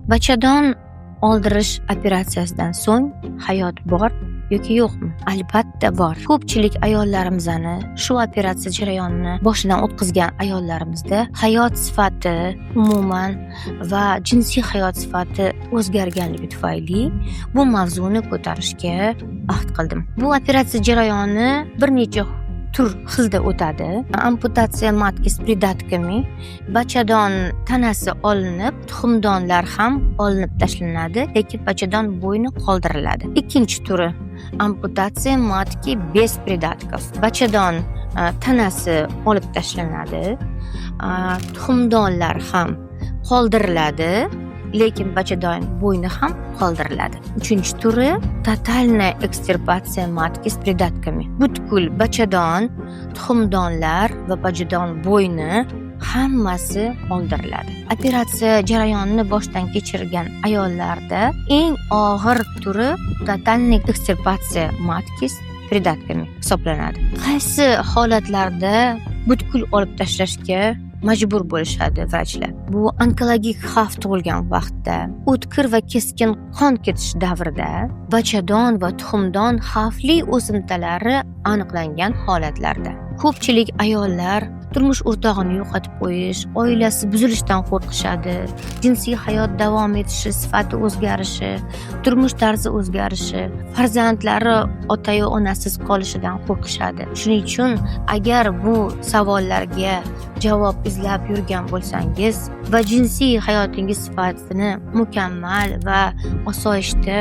Bachadon oldirish operatsiyasidan so'ng hayot bor yoki yo'qmi? Albatta bor. Ko'pchilik ayollarimizni shu operatsiya jarayonini boshidan o'tkazgan ayollarimizda hayot sifati umuman va jinsiy hayot sifati o'zgarganligi tufayli bu mavzuni ko'tarishga ahd qildim. Bu operatsiya jarayoni bir necha xilda o'tadi. Amputatsiya matki s pridatkami, bachadon tanasi olinib, tuxumdonlar ham olinib tashlanadi, lekin bachadon bo'yni qoldiriladi. Ikkinchi turi amputatsiya matki без придатков. Bachadon tanasi olib tashlanadi, tuxumdonlar ham qoldiriladi, lekin bachadon bo'yni ham qoldiriladi. Uchinchi turi totalniy ekstirpatsiya matki s pridatkami. Butkul bachadon, tuxumdonlar va bachadon bo'yni hammasi oldiriladi. Operatsiya jarayonini boshdan kechirgan ayollarda eng og'ir turi totalniy ekstirpatsiya matki s pridatkami hisoblanadi. Qaysi holatlarda butkul olib tashlashga majbur bo'lishadi vrachlar? Bu onkologik xavf tug'ilgan vaqtda, o'tkir va keskin qon ketish davrida, bachadon va tuxumdon xavfli o'simtalari aniqlangan holatlarda. Ko'pchilik ayollar turmush o'rtog'ini yo'qotib qo'yish, oilasi buzilishidan qo'rqishadi, jinsiy hayot davom etishi, sifati o'zgarishi, turmush tarzi o'zgarishi, farzandlari ota-yu onasiz qolishidan qo'rqishadi. Shuning uchun agar bu savollarga javob izlab yurgan bo'lsangiz va jinsiy hayotingiz sifatini mukammal va osoyishta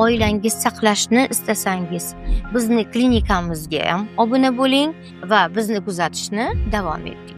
oilangiz saqlashni istasangiz, bizni klinikamizga ham obuna bo'ling va bizni kuzatishni davom eting.